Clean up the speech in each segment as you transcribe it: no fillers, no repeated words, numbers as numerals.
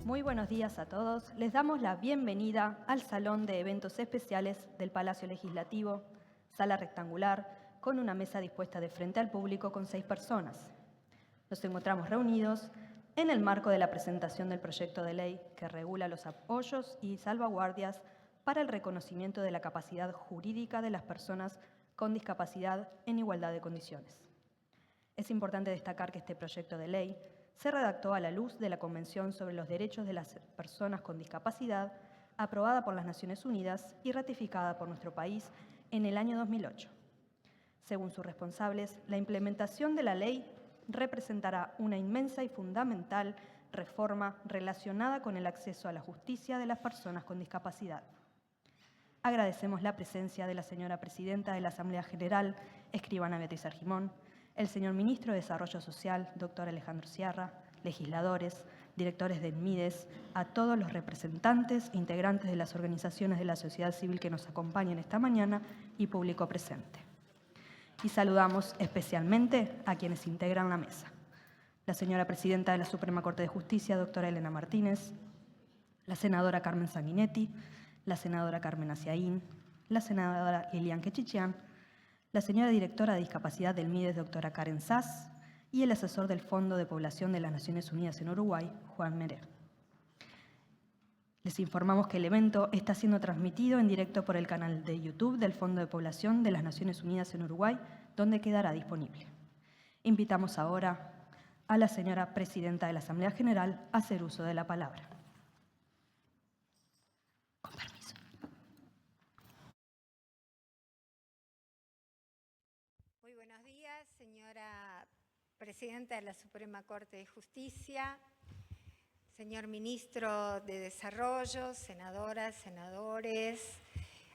Muy buenos días a todos. Les damos la bienvenida al Salón de Eventos Especiales del Palacio Legislativo, sala rectangular, con una mesa dispuesta de frente al público con 6 personas. Nos encontramos reunidos en el marco de la presentación del proyecto de ley que regula los apoyos y salvaguardias para el reconocimiento de la capacidad jurídica de las personas con discapacidad en igualdad de condiciones. Es importante destacar que este proyecto de ley se redactó a la luz de la Convención sobre los Derechos de las Personas con Discapacidad, aprobada por las Naciones Unidas y ratificada por nuestro país en el año 2008. Según sus responsables, la implementación de la ley representará una inmensa y fundamental reforma relacionada con el acceso a la justicia de las personas con discapacidad. Agradecemos la presencia de la señora Presidenta de la Asamblea General, escribana Beatriz Argimón, el señor Ministro de Desarrollo Social, doctor Alejandro Sierra, legisladores, directores del MIDES, a todos los representantes e integrantes de las organizaciones de la sociedad civil que nos acompañan esta mañana y público presente. Y saludamos especialmente a quienes integran la mesa. La señora Presidenta de la Suprema Corte de Justicia, doctora Elena Martínez, la senadora Carmen Sanguinetti, la senadora Carmen Aciaín, la senadora Lilian Quechichian, la señora directora de Discapacidad del MIDES, doctora Karen Sass, y el asesor del Fondo de Población de las Naciones Unidas en Uruguay, Juan Merer. Les informamos que el evento está siendo transmitido en directo por el canal de YouTube del Fondo de Población de las Naciones Unidas en Uruguay, donde quedará disponible. Invitamos ahora a la señora Presidenta de la Asamblea General a hacer uso de la palabra. Con permiso. Muy buenos días, señora Presidenta de la Suprema Corte de Justicia, señor Ministro de Desarrollo, senadoras, senadores,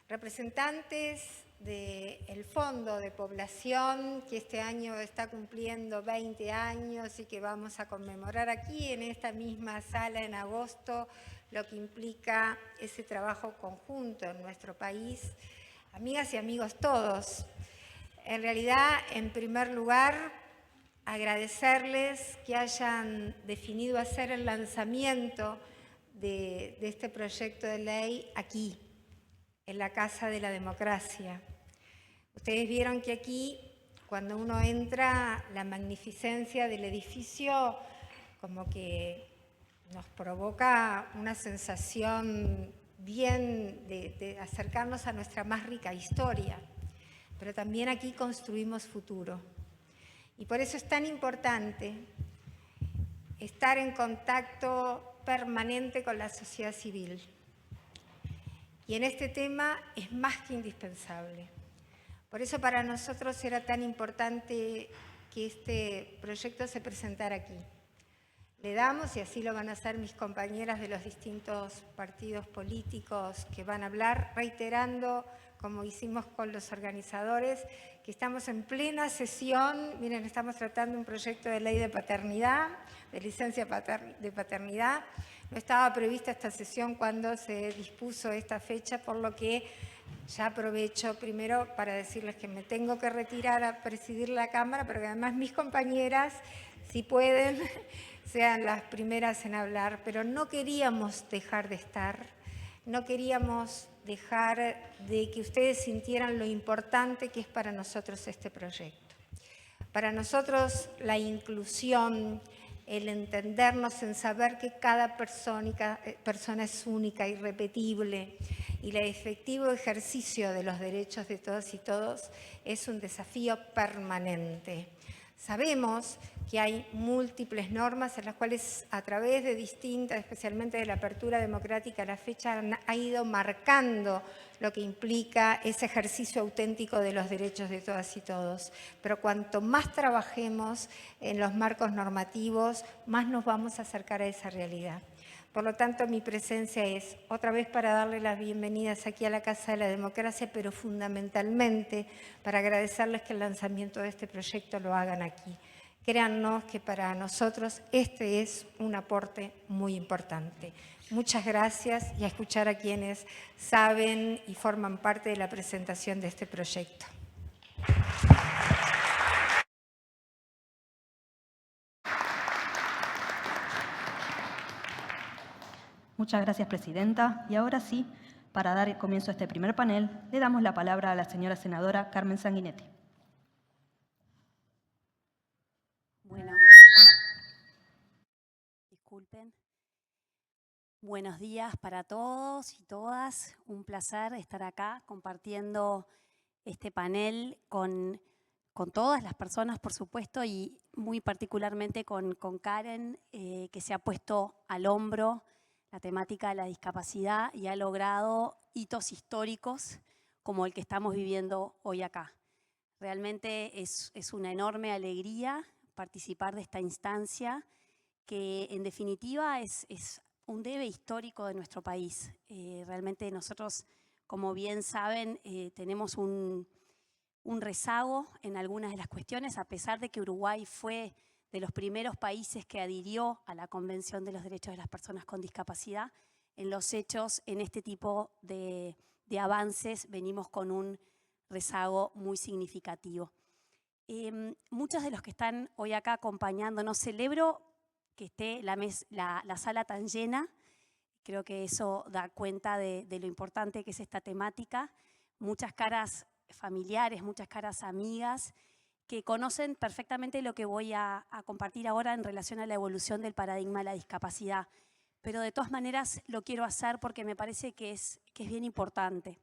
representantes del Fondo de Población, que este año está cumpliendo 20 años y que vamos a conmemorar aquí en esta misma sala en agosto, lo que implica ese trabajo conjunto en nuestro país. Amigas y amigos todos, en realidad, en primer lugar, agradecerles que hayan definido hacer el lanzamiento de este proyecto de ley aquí, en la Casa de la Democracia. Ustedes vieron que aquí, cuando uno entra, la magnificencia del edificio como que nos provoca una sensación bien de acercarnos a nuestra más rica historia. Pero también aquí construimos futuro. Y por eso es tan importante estar en contacto permanente con la sociedad civil. Y en este tema es más que indispensable. Por eso para nosotros era tan importante que este proyecto se presentara aquí. Le damos, y así lo van a hacer mis compañeras de los distintos partidos políticos que van a hablar, reiterando, como hicimos con los organizadores, que estamos en plena sesión. Miren, estamos tratando un proyecto de ley de paternidad, de licencia de paternidad. No estaba prevista esta sesión cuando se dispuso esta fecha, por lo que ya aprovecho primero para decirles que me tengo que retirar a presidir la Cámara, pero que además mis compañeras, si pueden, sean las primeras en hablar. Pero no queríamos dejar de estar, no queríamos dejar de que ustedes sintieran lo importante que es para nosotros este proyecto. Para nosotros la inclusión, el entendernos en saber que cada persona es única, irrepetible, y el efectivo ejercicio de los derechos de todas y todos es un desafío permanente. Sabemos que hay múltiples normas en las cuales a través de distintas, especialmente de la apertura democrática, la fecha ha ido marcando lo que implica ese ejercicio auténtico de los derechos de todas y todos. Pero cuanto más trabajemos en los marcos normativos, más nos vamos a acercar a esa realidad. Por lo tanto, mi presencia es otra vez para darle las bienvenidas aquí a la Casa de la Democracia, pero fundamentalmente para agradecerles que el lanzamiento de este proyecto lo hagan aquí. Créannos que para nosotros este es un aporte muy importante. Muchas gracias y a escuchar a quienes saben y forman parte de la presentación de este proyecto. Muchas gracias, Presidenta. Y ahora sí, para dar comienzo a este primer panel, le damos la palabra a la señora senadora Carmen Sanguinetti. Bueno, disculpen. Buenos días para todos y todas. Un placer estar acá compartiendo este panel con todas las personas, por supuesto, y muy particularmente con Karen, que se ha puesto al hombro la temática de la discapacidad y ha logrado hitos históricos como el que estamos viviendo hoy acá. Realmente es una enorme alegría participar de esta instancia que en definitiva es un debe histórico de nuestro país. Realmente nosotros, como bien saben, tenemos un rezago en algunas de las cuestiones, a pesar de que Uruguay fue de los primeros países que adhirió a la Convención de los Derechos de las Personas con Discapacidad. En los hechos, en este tipo de avances, venimos con un rezago muy significativo. Muchos de los que están hoy acá acompañándonos, celebro que esté la sala tan llena. Creo que eso da cuenta de lo importante que es esta temática. Muchas caras familiares, muchas caras amigas que conocen perfectamente lo que voy a compartir ahora en relación a la evolución del paradigma de la discapacidad. Pero de todas maneras lo quiero hacer porque me parece que es bien importante.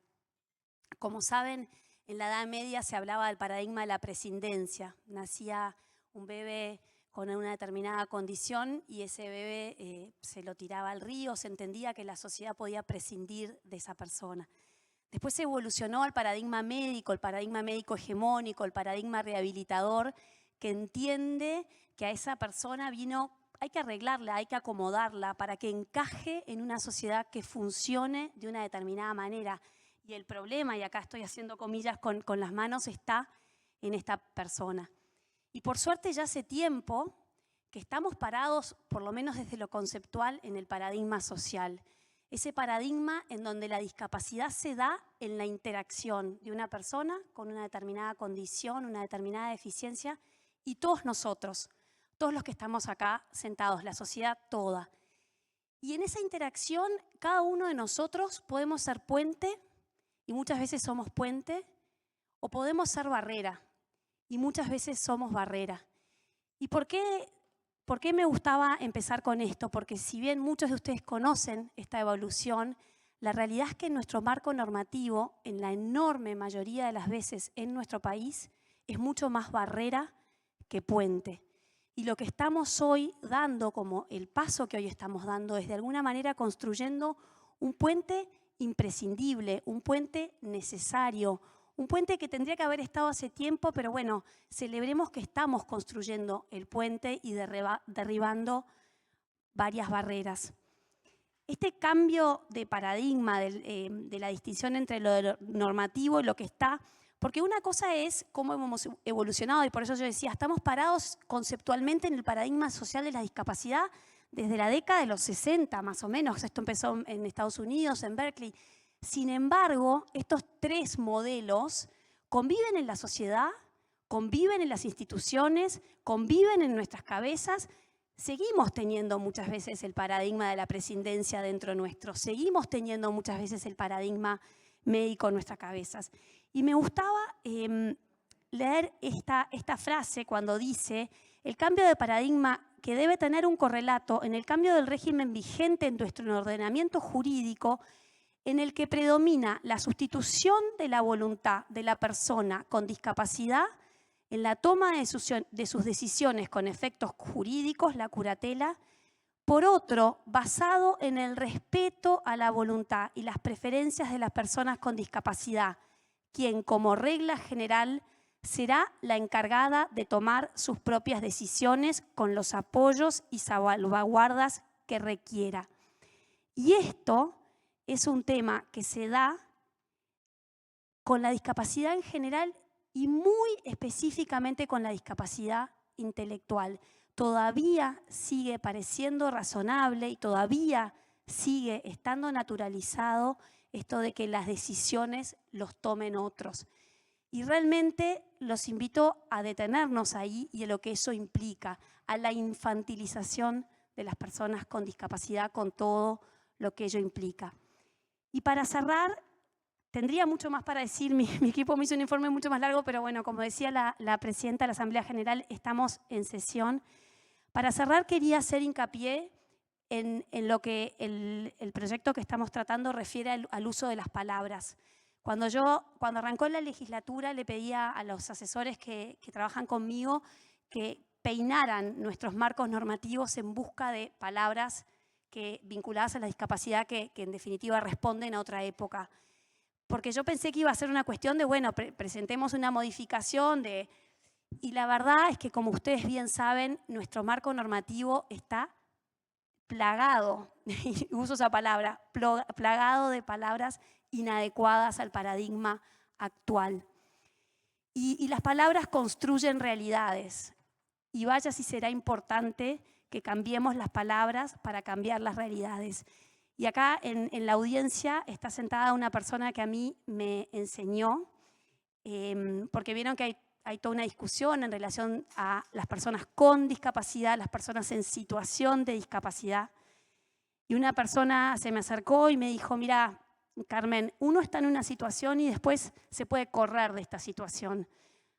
Como saben, en la Edad Media se hablaba del paradigma de la prescindencia. Nacía un bebé con una determinada condición y ese bebé se lo tiraba al río, se entendía que la sociedad podía prescindir de esa persona. Después se evolucionó al paradigma médico hegemónico, el paradigma rehabilitador, que entiende que a esa persona hay que arreglarla, hay que acomodarla para que encaje en una sociedad que funcione de una determinada manera. Y el problema, y acá estoy haciendo comillas con las manos, está en esta persona. Y por suerte ya hace tiempo que estamos parados, por lo menos desde lo conceptual, en el paradigma social. Ese paradigma en donde la discapacidad se da en la interacción de una persona con una determinada condición, una determinada deficiencia, y todos nosotros, todos los que estamos acá sentados, la sociedad toda. Y en esa interacción, cada uno de nosotros podemos ser puente, y muchas veces somos puente, o podemos ser barrera, y muchas veces somos barrera. ¿Y por qué me gustaba empezar con esto? Porque si bien muchos de ustedes conocen esta evolución, la realidad es que nuestro marco normativo, en la enorme mayoría de las veces en nuestro país, es mucho más barrera que puente. Y lo que estamos hoy dando, como el paso que hoy estamos dando, es de alguna manera construyendo un puente imprescindible, un puente necesario, un puente que tendría que haber estado hace tiempo, pero bueno, celebremos que estamos construyendo el puente y derribando varias barreras. Este cambio de paradigma de la distinción entre lo normativo y lo que está, porque una cosa es cómo hemos evolucionado, y por eso yo decía, estamos parados conceptualmente en el paradigma social de la discapacidad desde la década de los 60, más o menos. Esto empezó en Estados Unidos, en Berkeley. Sin embargo, estos tres modelos conviven en la sociedad, conviven en las instituciones, conviven en nuestras cabezas. Seguimos teniendo muchas veces el paradigma de la prescindencia dentro nuestro, seguimos teniendo muchas veces el paradigma médico en nuestras cabezas. Y me gustaba leer esta frase cuando dice: el cambio de paradigma que debe tener un correlato en el cambio del régimen vigente en nuestro ordenamiento jurídico, en el que predomina la sustitución de la voluntad de la persona con discapacidad en la toma de sus decisiones con efectos jurídicos, la curatela, por otro, basado en el respeto a la voluntad y las preferencias de las personas con discapacidad, quien como regla general será la encargada de tomar sus propias decisiones con los apoyos y salvaguardas que requiera. Y esto es un tema que se da con la discapacidad en general y muy específicamente con la discapacidad intelectual. Todavía sigue pareciendo razonable y todavía sigue estando naturalizado esto de que las decisiones los tomen otros. Y realmente los invito a detenernos ahí y a lo que eso implica, a la infantilización de las personas con discapacidad, con todo lo que ello implica. Y para cerrar, tendría mucho más para decir, mi equipo me hizo un informe mucho más largo, pero bueno, como decía la presidenta de la Asamblea General, estamos en sesión. Para cerrar, quería hacer hincapié en lo que el proyecto que estamos tratando refiere al uso de las palabras. Cuando arrancó la legislatura, le pedía a los asesores que trabajan conmigo que peinaran nuestros marcos normativos en busca de palabras vinculadas a la discapacidad que en definitiva responden a otra época. Porque yo pensé que iba a ser una cuestión de, bueno, presentemos una modificación y la verdad es que, como ustedes bien saben, nuestro marco normativo está plagado, y uso esa palabra, plagado de palabras inadecuadas al paradigma actual. Y las palabras construyen realidades. Y vaya si será importante que cambiemos las palabras para cambiar las realidades. Y acá en la audiencia está sentada una persona que a mí me enseñó, porque vieron que hay toda una discusión en relación a las personas con discapacidad, las personas en situación de discapacidad. Y una persona se me acercó y me dijo, mira, Carmen, uno está en una situación y después se puede correr de esta situación.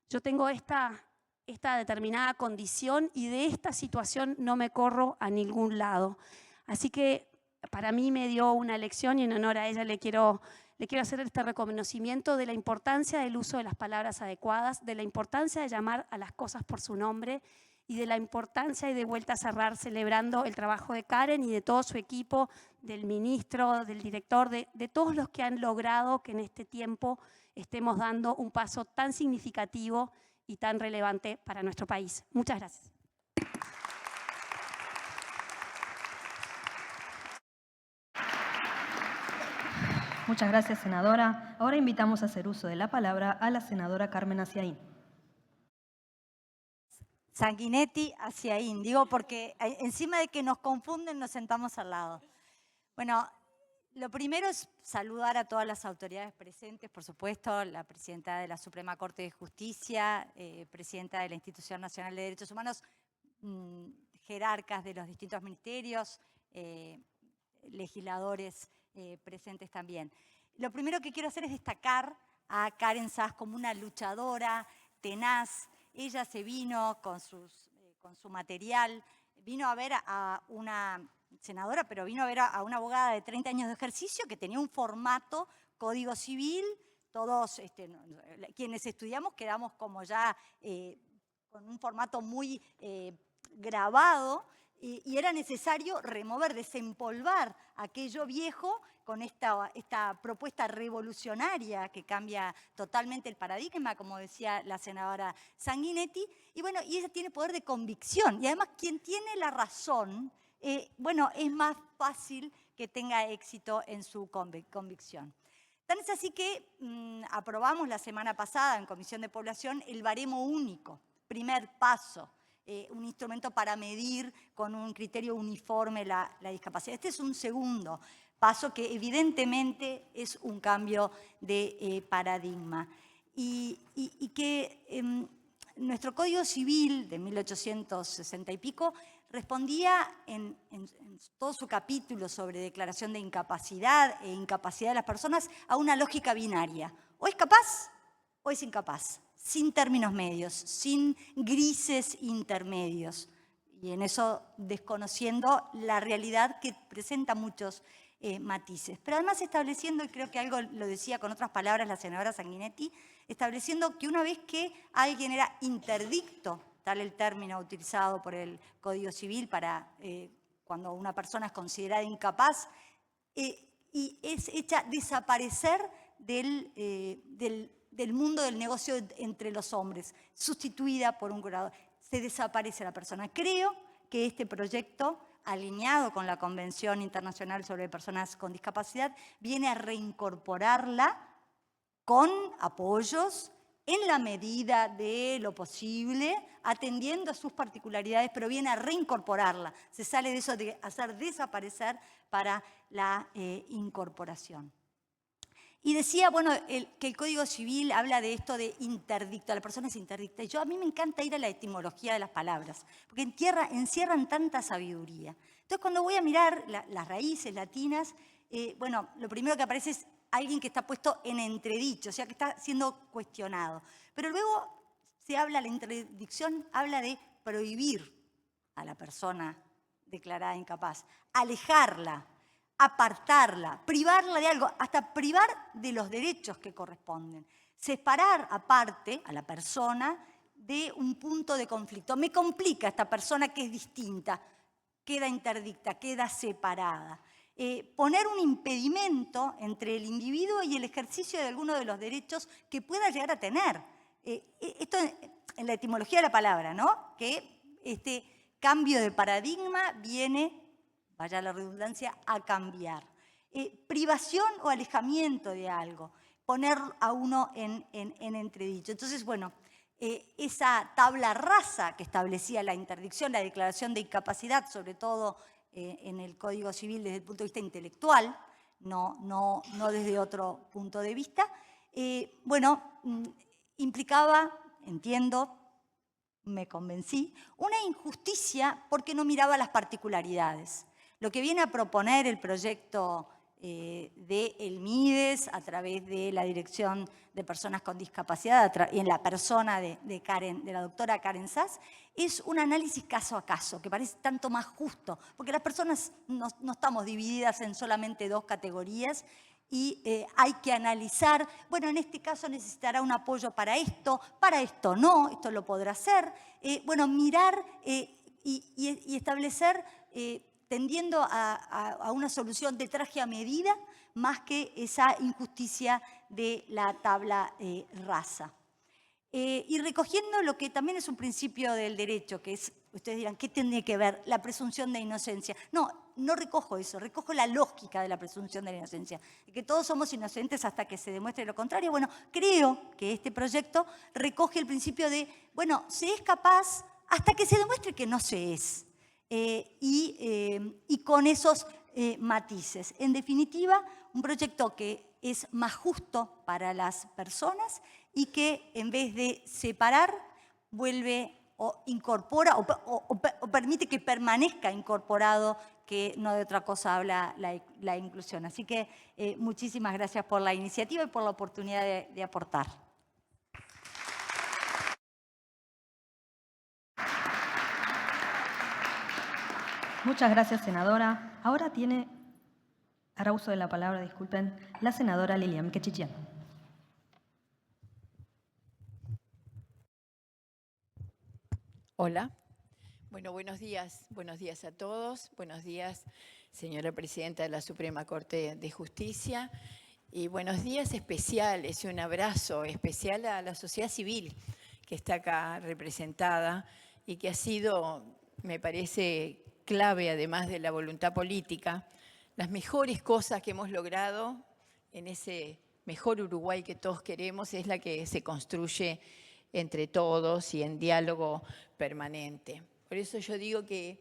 Yo tengo esta determinada condición y de esta situación no me corro a ningún lado. Así que para mí me dio una lección y en honor a ella le quiero hacer este reconocimiento de la importancia del uso de las palabras adecuadas, de la importancia de llamar a las cosas por su nombre y de la importancia, y de vuelta a cerrar celebrando el trabajo de Karen y de todo su equipo, del ministro, del director, de todos los que han logrado que en este tiempo estemos dando un paso tan significativo y tan relevante para nuestro país. Muchas gracias. Muchas gracias, senadora. Ahora invitamos a hacer uso de la palabra a la senadora Carmen Aciaín. Sanguinetti, Aciaín, digo porque encima de que nos confunden nos sentamos al lado. Bueno, lo primero es saludar a todas las autoridades presentes, por supuesto, la presidenta de la Suprema Corte de Justicia, presidenta de la Institución Nacional de Derechos Humanos, jerarcas de los distintos ministerios, legisladores presentes también. Lo primero que quiero hacer es destacar a Karen Sass como una luchadora tenaz. Ella se vino con su material, vino a ver a una senadora, pero vino a ver a una abogada de 30 años de ejercicio que tenía un formato, Código Civil. Todos quienes estudiamos quedamos como ya con un formato muy grabado, y era necesario remover, desempolvar aquello viejo con esta propuesta revolucionaria que cambia totalmente el paradigma, como decía la senadora Sanguinetti. Y bueno, y ella tiene poder de convicción. Y además, quien tiene la razón, bueno, es más fácil que tenga éxito en su convicción. Tan es así que aprobamos la semana pasada en Comisión de Población el baremo único, primer paso. Un instrumento para medir con un criterio uniforme la discapacidad. Este es un segundo paso que evidentemente es un cambio de paradigma. Y que nuestro Código Civil de 1860 y pico respondía en todo su capítulo sobre declaración de incapacidad e incapacidad de las personas a una lógica binaria. O es capaz o es incapaz, sin términos medios, sin grises intermedios. Y en eso desconociendo la realidad que presenta muchos matices. Pero además estableciendo, y creo que algo lo decía con otras palabras la senadora Sanguinetti, estableciendo que una vez que alguien era interdicto, tal el término utilizado por el Código Civil para cuando una persona es considerada incapaz, y es hecha desaparecer del mundo del negocio entre los hombres, sustituida por un curador. Se desaparece la persona. Creo que este proyecto, alineado con la Convención Internacional sobre Personas con Discapacidad, viene a reincorporarla con apoyos en la medida de lo posible, atendiendo a sus particularidades, pero viene a reincorporarla. Se sale de eso de hacer desaparecer para la incorporación. Y decía, bueno, que el Código Civil habla de esto de interdicto, la persona es interdicta. Y a mí me encanta ir a la etimología de las palabras, porque encierran tanta sabiduría. Entonces, cuando voy a mirar las raíces latinas, bueno, lo primero que aparece es alguien que está puesto en entredicho, o sea, que está siendo cuestionado. Pero luego la interdicción habla de prohibir a la persona declarada incapaz, alejarla, apartarla, privarla de algo, hasta privar de los derechos que corresponden. Separar aparte a la persona de un punto de conflicto. Me complica esta persona que es distinta, queda interdicta, queda separada. Poner un impedimento entre el individuo y el ejercicio de alguno de los derechos que pueda llegar a tener. Esto en la etimología de la palabra, ¿no? Que este cambio de paradigma viene, vaya la redundancia, a cambiar. Privación o alejamiento de algo, poner a uno en entredicho. Entonces, bueno, esa tabla rasa que establecía la interdicción, la declaración de incapacidad, sobre todo en el Código Civil desde el punto de vista intelectual, no desde otro punto de vista, bueno, implicaba, entiendo, me convencí, una injusticia porque no miraba las particularidades. Lo que viene a proponer el proyecto del MIDES a través de la Dirección de Personas con Discapacidad y en la persona de la doctora Karen Sass, es un análisis caso a caso, que parece tanto más justo, porque las personas no estamos divididas en solamente dos categorías y hay que analizar, bueno, en este caso necesitará un apoyo para esto no, esto lo podrá hacer. Bueno, mirar y establecer, tendiendo a una solución de traje a medida, más que esa injusticia de la tabla rasa. Y recogiendo lo que también es un principio del derecho, que es, ustedes dirán, ¿qué tiene que ver? La presunción de inocencia. No recojo eso, recojo la lógica de la presunción de la inocencia, que todos somos inocentes hasta que se demuestre lo contrario. Bueno, creo que este proyecto recoge el principio de, bueno, se es capaz hasta que se demuestre que no se es. Y con esos matices. En definitiva, un proyecto que es más justo para las personas y que en vez de separar, vuelve o incorpora o permite que permanezca incorporado, que no de otra cosa habla la inclusión. Así que muchísimas gracias por la iniciativa y por la oportunidad de aportar. Muchas gracias, senadora. Ahora hará uso de la palabra, disculpen, la senadora Lilian Quechichian. Hola. Bueno, buenos días a todos. Buenos días, señora Presidenta de la Suprema Corte de Justicia. Y buenos días especiales y un abrazo especial a la sociedad civil que está acá representada y que ha sido, me parece, clave, además de la voluntad política, las mejores cosas que hemos logrado en ese mejor Uruguay que todos queremos es la que se construye entre todos y en diálogo permanente. Por eso yo digo que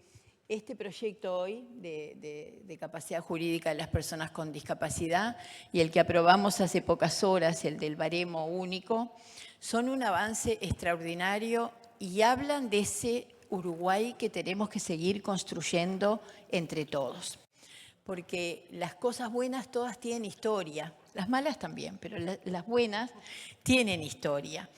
este proyecto hoy de capacidad jurídica de las personas con discapacidad y el que aprobamos hace pocas horas, el del baremo único, son un avance extraordinario y hablan de ese Uruguay que tenemos que seguir construyendo entre todos. Porque las cosas buenas todas tienen historia, las malas también, pero las buenas tienen historia.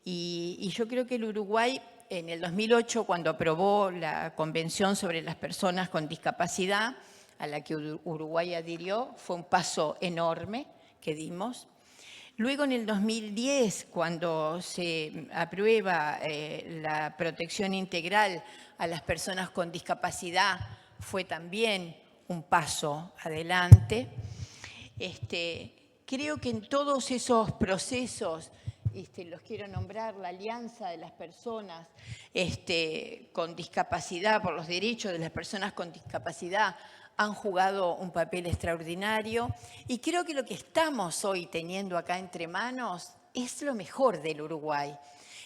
Y yo creo que el Uruguay, en el 2008, cuando aprobó la Convención sobre las Personas con Discapacidad, a la que Uruguay adhirió, fue un paso enorme que dimos. Luego, en el 2010, cuando se aprueba la protección integral a las personas con discapacidad, fue también un paso adelante. Creo que en todos esos procesos, los quiero nombrar, la Alianza de las Personas con Discapacidad, por los derechos de las personas con discapacidad, han jugado un papel extraordinario y creo que lo que estamos hoy teniendo acá entre manos es lo mejor del Uruguay.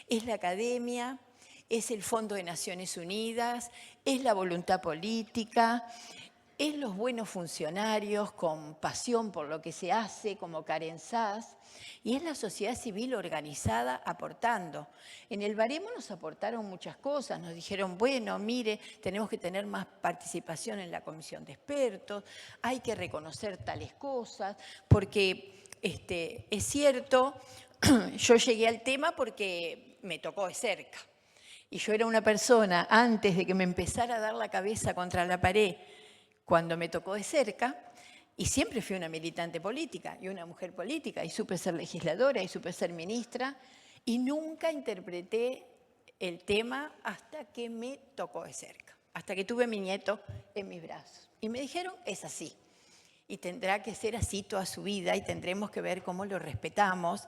Es la academia, es el Fondo de Naciones Unidas, es la voluntad política, es los buenos funcionarios con pasión por lo que se hace, como Karen Sass, y es la sociedad civil organizada aportando. En el baremo nos aportaron muchas cosas, nos dijeron, bueno, mire, tenemos que tener más participación en la comisión de expertos, hay que reconocer tales cosas, porque es cierto, yo llegué al tema porque me tocó de cerca. Y yo era una persona, antes de que me empezara a dar la cabeza contra la pared, cuando me tocó de cerca, y siempre fui una militante política y una mujer política, y supe ser legisladora y supe ser ministra, y nunca interpreté el tema hasta que me tocó de cerca, hasta que tuve mi nieto en mis brazos. Y me dijeron, es así, y tendrá que ser así toda su vida, y tendremos que ver cómo lo respetamos,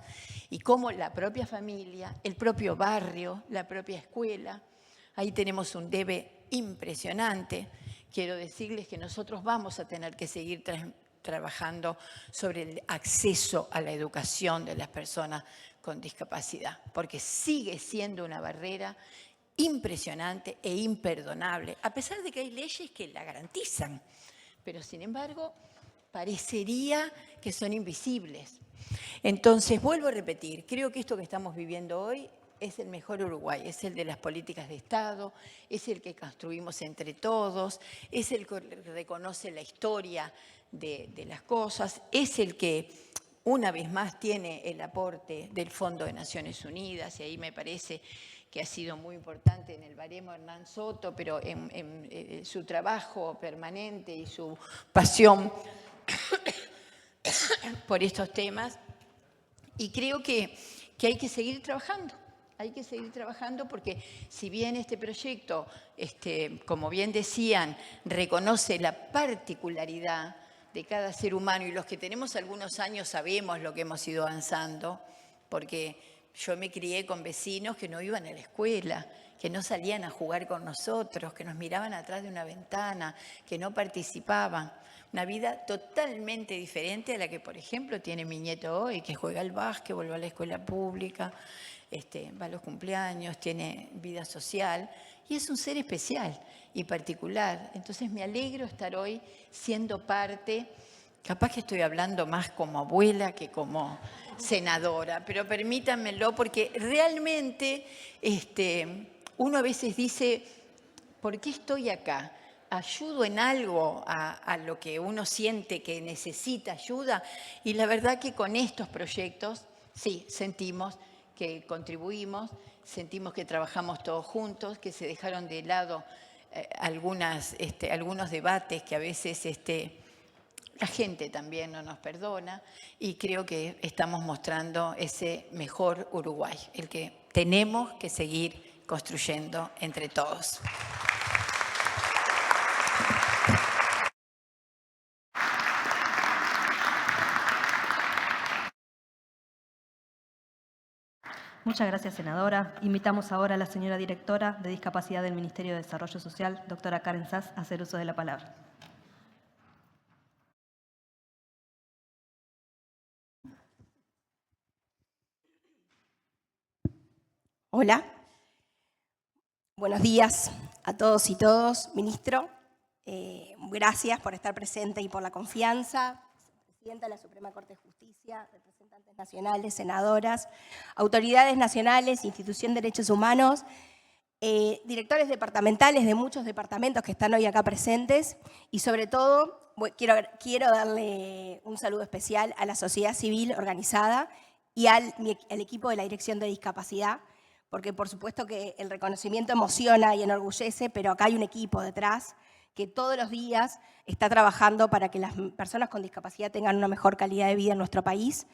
y cómo la propia familia, el propio barrio, la propia escuela, ahí tenemos un debe impresionante. Quiero decirles que nosotros vamos a tener que seguir trabajando sobre el acceso a la educación de las personas con discapacidad, porque sigue siendo una barrera impresionante e imperdonable, a pesar de que hay leyes que la garantizan, pero sin embargo parecería que son invisibles. Entonces, vuelvo a repetir, creo que esto que estamos viviendo hoy es el mejor Uruguay, es el de las políticas de Estado, es el que construimos entre todos, es el que reconoce la historia de las cosas, es el que una vez más tiene el aporte del Fondo de Naciones Unidas, y ahí me parece que ha sido muy importante en el baremo Hernán Soto, pero en su trabajo permanente y su pasión por estos temas. Y creo que hay que seguir trabajando. Hay que seguir trabajando porque si bien este proyecto, como bien decían, reconoce la particularidad de cada ser humano, y los que tenemos algunos años sabemos lo que hemos ido avanzando, porque yo me crié con vecinos que no iban a la escuela, que no salían a jugar con nosotros, que nos miraban atrás de una ventana, que no participaban. Una vida totalmente diferente a la que, por ejemplo, tiene mi nieto hoy, que juega al básquetbol, va a la escuela pública, va a los cumpleaños, tiene vida social, y es un ser especial y particular. Entonces me alegro estar hoy siendo parte, capaz que estoy hablando más como abuela que como senadora, pero permítanmelo porque realmente uno a veces dice, ¿por qué estoy acá? ¿Ayudo en algo a lo que uno siente que necesita ayuda? Y la verdad que con estos proyectos, sí, sentimos que contribuimos, sentimos que trabajamos todos juntos, que se dejaron de lado algunos debates que a veces la gente también no nos perdona, y creo que estamos mostrando ese mejor Uruguay, el que tenemos que seguir construyendo entre todos. Muchas gracias, senadora. Invitamos ahora a la señora directora de Discapacidad del Ministerio de Desarrollo Social, doctora Karen Sass, a hacer uso de la palabra. Hola. Buenos días a todos y todos. Ministro, gracias por estar presente y por la confianza. Presidenta de la Suprema Corte de Justicia, representantes nacionales, senadoras, autoridades nacionales, Institución de Derechos Humanos, directores departamentales de muchos departamentos que están hoy acá presentes, y sobre todo quiero darle un saludo especial a la sociedad civil organizada y al equipo de la Dirección de Discapacidad, porque por supuesto que el reconocimiento emociona y enorgullece, pero acá hay un equipo detrás que todos los días está trabajando para que las personas con discapacidad tengan una mejor calidad de vida en nuestro país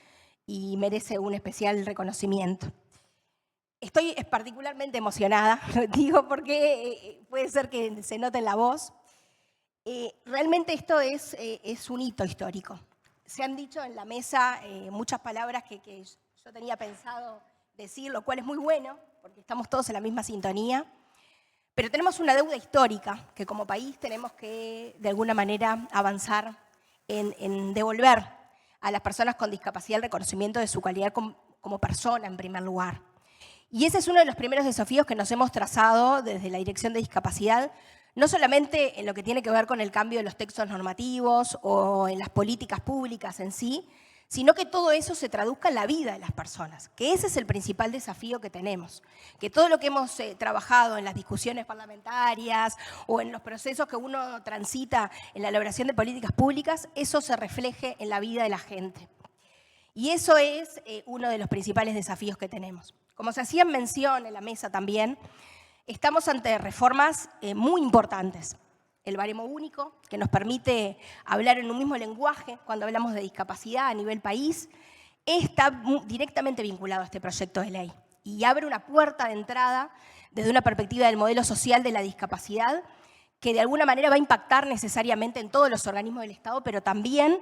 y merece un especial reconocimiento. Estoy particularmente emocionada, digo porque puede ser que se note en la voz. Realmente esto es un hito histórico. Se han dicho en la mesa muchas palabras que yo tenía pensado decir, lo cual es muy bueno, porque estamos todos en la misma sintonía. Pero tenemos una deuda histórica que como país tenemos que, de alguna manera, avanzar en devolver a las personas con discapacidad el reconocimiento de su calidad como persona, en primer lugar. Y ese es uno de los primeros desafíos que nos hemos trazado desde la Dirección de Discapacidad, no solamente en lo que tiene que ver con el cambio de los textos normativos o en las políticas públicas en sí, sino que todo eso se traduzca en la vida de las personas, que ese es el principal desafío que tenemos, que todo lo que hemos trabajado en las discusiones parlamentarias o en los procesos que uno transita en la elaboración de políticas públicas, eso se refleje en la vida de la gente. Y eso es uno de los principales desafíos que tenemos. Como se hacía mención en la mesa también, estamos ante reformas muy importantes. El baremo único, que nos permite hablar en un mismo lenguaje cuando hablamos de discapacidad a nivel país, está directamente vinculado a este proyecto de ley y abre una puerta de entrada desde una perspectiva del modelo social de la discapacidad que de alguna manera va a impactar necesariamente en todos los organismos del Estado, pero también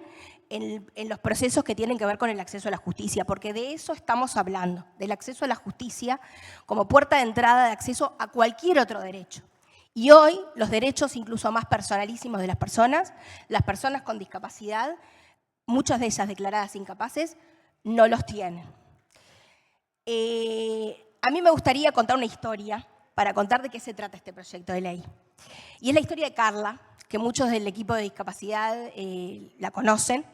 en los procesos que tienen que ver con el acceso a la justicia, porque de eso estamos hablando, del acceso a la justicia como puerta de entrada de acceso a cualquier otro derecho. Y hoy los derechos incluso más personalísimos de las personas con discapacidad, muchas de ellas declaradas incapaces, no los tienen. A mí me gustaría contar una historia para contar de qué se trata este proyecto de ley. Y es la historia de Carla, que muchos del equipo de discapacidad la conocen.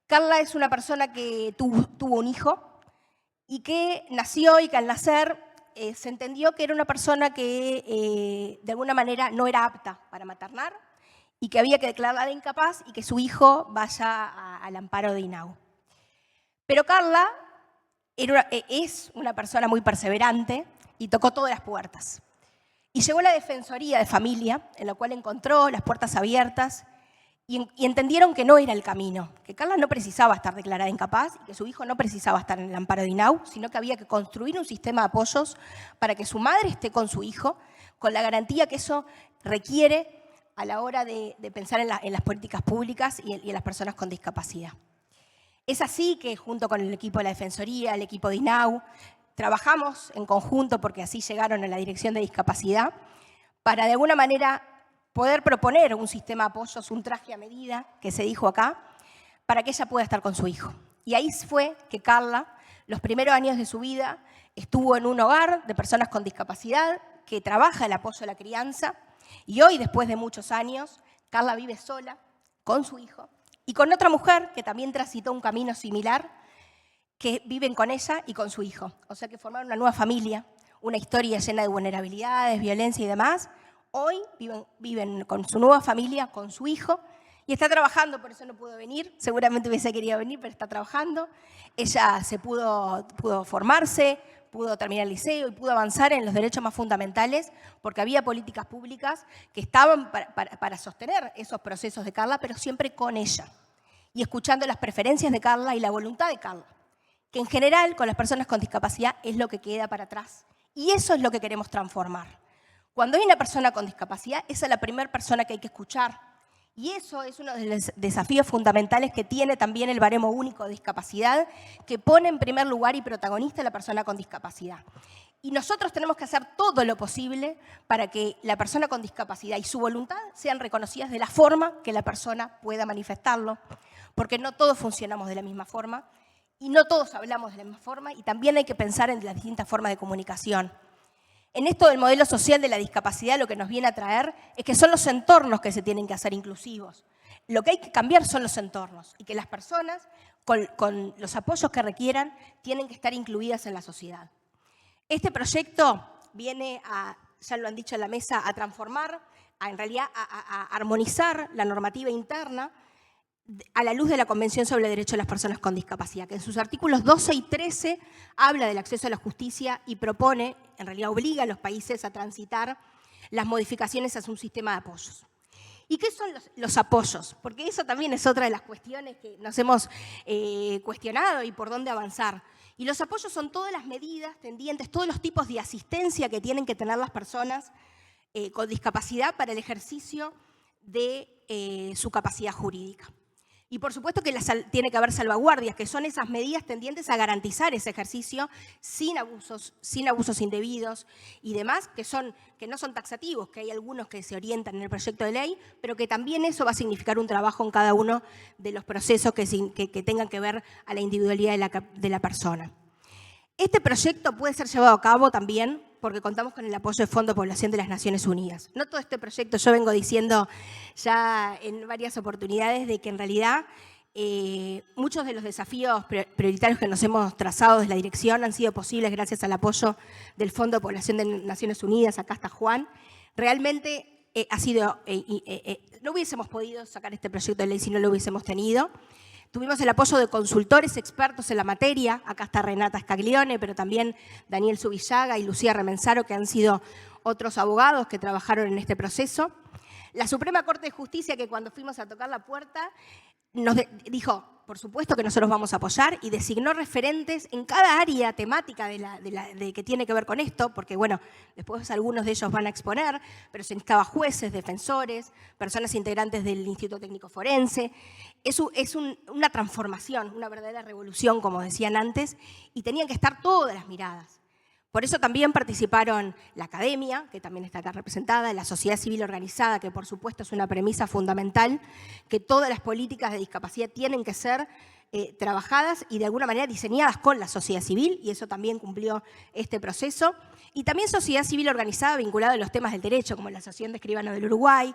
Carla es una persona que tuvo un hijo y que nació y que al nacer se entendió que era una persona que de alguna manera no era apta para maternar y que había que declararla incapaz y que su hijo al amparo de INAU. Pero Carla es una persona muy perseverante y tocó todas las puertas. Y llegó a la Defensoría de Familia, en la cual encontró las puertas abiertas y entendieron que no era el camino, que Carla no precisaba estar declarada incapaz y que su hijo no precisaba estar en el amparo de INAU, sino que había que construir un sistema de apoyos para que su madre esté con su hijo, con la garantía que eso requiere a la hora de pensar en las políticas públicas y en las personas con discapacidad. Es así que junto con el equipo de la Defensoría, el equipo de INAU, trabajamos en conjunto, porque así llegaron a la Dirección de Discapacidad, para de alguna manera poder proponer un sistema de apoyos, un traje a medida, que se dijo acá, para que ella pueda estar con su hijo. Y ahí fue que Carla, los primeros años de su vida, estuvo en un hogar de personas con discapacidad que trabaja el apoyo a la crianza, y hoy, después de muchos años, Carla vive sola, con su hijo, y con otra mujer que también transitó un camino similar, que viven con ella y con su hijo. O sea que formaron una nueva familia, una historia llena de vulnerabilidades, violencia y demás. Hoy viven con su nueva familia, con su hijo, y está trabajando, por eso no pudo venir. Seguramente hubiese querido venir, pero está trabajando. Ella pudo formarse, pudo terminar el liceo y pudo avanzar en los derechos más fundamentales porque había políticas públicas que estaban para sostener esos procesos de Carla, pero siempre con ella y escuchando las preferencias de Carla y la voluntad de Carla, que en general con las personas con discapacidad es lo que queda para atrás. Y eso es lo que queremos transformar. Cuando hay una persona con discapacidad, esa es la primera persona que hay que escuchar. Y eso es uno de los desafíos fundamentales que tiene también el baremo único de discapacidad, que pone en primer lugar y protagonista a la persona con discapacidad. Y nosotros tenemos que hacer todo lo posible para que la persona con discapacidad y su voluntad sean reconocidas de la forma que la persona pueda manifestarlo, porque no todos funcionamos de la misma forma y no todos hablamos de la misma forma, y también hay que pensar en las distintas formas de comunicación. En esto del modelo social de la discapacidad lo que nos viene a traer es que son los entornos que se tienen que hacer inclusivos. Lo que hay que cambiar son los entornos y que las personas con los apoyos que requieran tienen que estar incluidas en la sociedad. Este proyecto viene a, ya lo han dicho en la mesa, a transformar, en realidad a armonizar la normativa interna a la luz de la Convención sobre el Derecho de las Personas con Discapacidad, que en sus artículos 12 y 13 habla del acceso a la justicia y propone, en realidad obliga a los países a transitar las modificaciones hacia un sistema de apoyos. ¿Y qué son los apoyos? Porque eso también es otra de las cuestiones que nos hemos cuestionado y por dónde avanzar. Y los apoyos son todas las medidas tendientes, todos los tipos de asistencia que tienen que tener las personas con discapacidad para el ejercicio de su capacidad jurídica. Y por supuesto que tiene que haber salvaguardias, que son esas medidas tendientes a garantizar ese ejercicio sin abusos indebidos y demás, que no son taxativos, que hay algunos que se orientan en el proyecto de ley, pero que también eso va a significar un trabajo en cada uno de los procesos que tengan que ver a la individualidad de la persona. Este proyecto puede ser llevado a cabo también porque contamos con el apoyo del Fondo de Población de las Naciones Unidas. No todo este proyecto, yo vengo diciendo ya en varias oportunidades de que en realidad muchos de los desafíos prioritarios que nos hemos trazado desde la dirección han sido posibles gracias al apoyo del Fondo de Población de Naciones Unidas. Acá está Juan. Realmente ha sido, no hubiésemos podido sacar este proyecto de ley si no lo hubiésemos tenido. Tuvimos el apoyo de consultores expertos en la materia. Acá está Renata Scaglione, pero también Daniel Subillaga y Lucía Remensaro, que han sido otros abogados que trabajaron en este proceso. La Suprema Corte de Justicia, que cuando fuimos a tocar la puerta, nos dijo, por supuesto que nosotros vamos a apoyar, y designó referentes en cada área temática de que tiene que ver con esto, porque bueno, después algunos de ellos van a exponer, pero se necesitaba jueces, defensores, personas integrantes del Instituto Técnico Forense. Es una transformación, una verdadera revolución, como decían antes, y tenían que estar todas las miradas. Por eso también participaron la academia, que también está acá representada, la sociedad civil organizada, que por supuesto es una premisa fundamental, que todas las políticas de discapacidad tienen que ser trabajadas y de alguna manera diseñadas con la sociedad civil, y eso también cumplió este proceso. Y también sociedad civil organizada vinculada a los temas del derecho, como la Asociación de Escribanos del Uruguay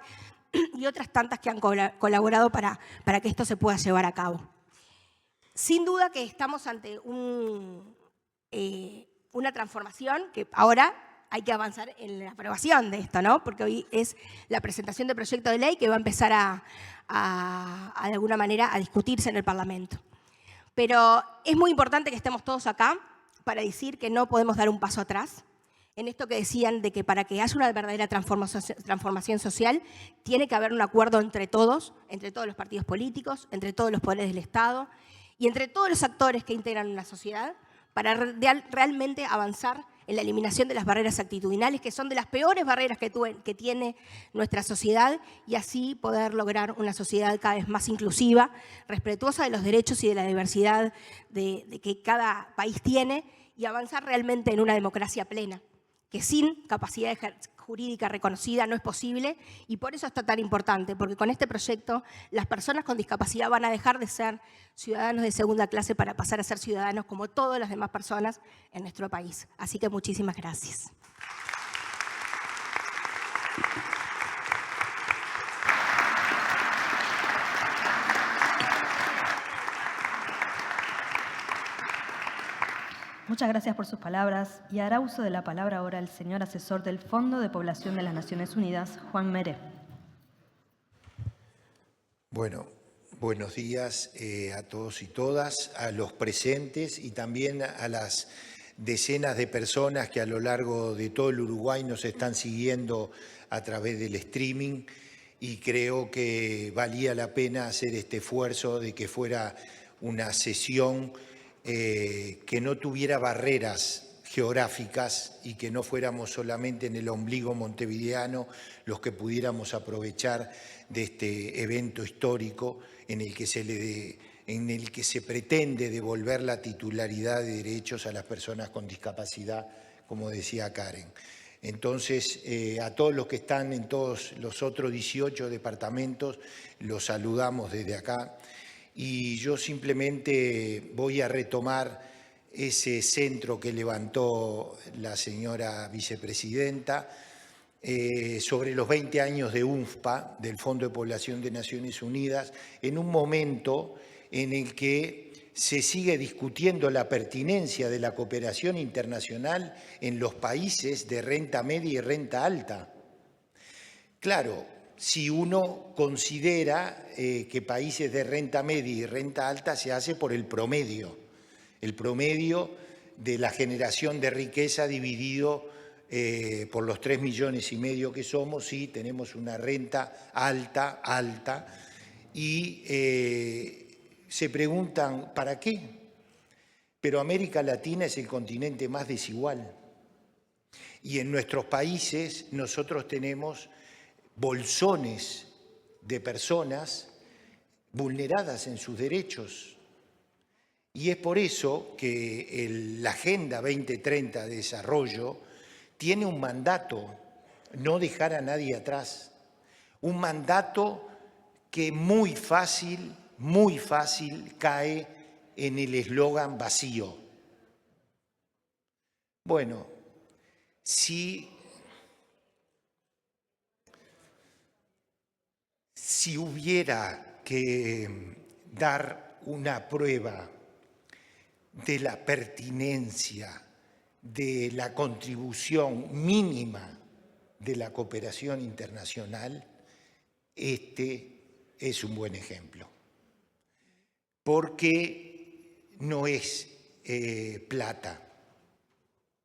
y otras tantas que han colaborado para que esto se pueda llevar a cabo. Sin duda que estamos ante una transformación que ahora hay que avanzar en la aprobación de esto, ¿no? Porque hoy es la presentación del proyecto de ley que va a empezar de alguna manera a discutirse en el Parlamento. Pero es muy importante que estemos todos acá para decir que no podemos dar un paso atrás en esto que decían de que para que haya una verdadera transformación social tiene que haber un acuerdo entre todos los partidos políticos, entre todos los poderes del Estado y entre todos los actores que integran una sociedad, para realmente avanzar en la eliminación de las barreras actitudinales, que son de las peores barreras que tiene nuestra sociedad, y así poder lograr una sociedad cada vez más inclusiva, respetuosa de los derechos y de la diversidad de que cada país tiene, y avanzar realmente en una democracia plena, que sin capacidad jurídica reconocida no es posible, y por eso está tan importante, porque con este proyecto las personas con discapacidad van a dejar de ser ciudadanos de segunda clase para pasar a ser ciudadanos como todas las demás personas en nuestro país. Así que muchísimas gracias. Muchas gracias por sus palabras, y hará uso de la palabra ahora el señor asesor del Fondo de Población de las Naciones Unidas, Juan Meré. Bueno, buenos días a todos y todas, a los presentes y también a las decenas de personas que a lo largo de todo el Uruguay nos están siguiendo a través del streaming, y creo que valía la pena hacer este esfuerzo de que fuera una sesión que no tuviera barreras geográficas y que no fuéramos solamente en el ombligo montevideano los que pudiéramos aprovechar de este evento histórico en el que se pretende devolver la titularidad de derechos a las personas con discapacidad, como decía Karen. Entonces, a todos los que están en todos los otros 18 departamentos, los saludamos desde acá. Y yo simplemente voy a retomar ese centro que levantó la señora vicepresidenta sobre los 20 años de UNFPA, del Fondo de Población de Naciones Unidas, en un momento en el que se sigue discutiendo la pertinencia de la cooperación internacional en los países de renta media y renta alta. Claro, si uno considera que países de renta media y renta alta se hace por el promedio de la generación de riqueza dividido por los 3,5 millones que somos, sí, tenemos una renta alta, y se preguntan, ¿para qué? Pero América Latina es el continente más desigual, y en nuestros países nosotros tenemos bolsones de personas vulneradas en sus derechos. Y es por eso que la Agenda 2030 de Desarrollo tiene un mandato, no dejar a nadie atrás. Un mandato que muy fácil cae en el eslogan vacío. Bueno, Si hubiera que dar una prueba de la pertinencia de la contribución mínima de la cooperación internacional, este es un buen ejemplo. Porque no es plata,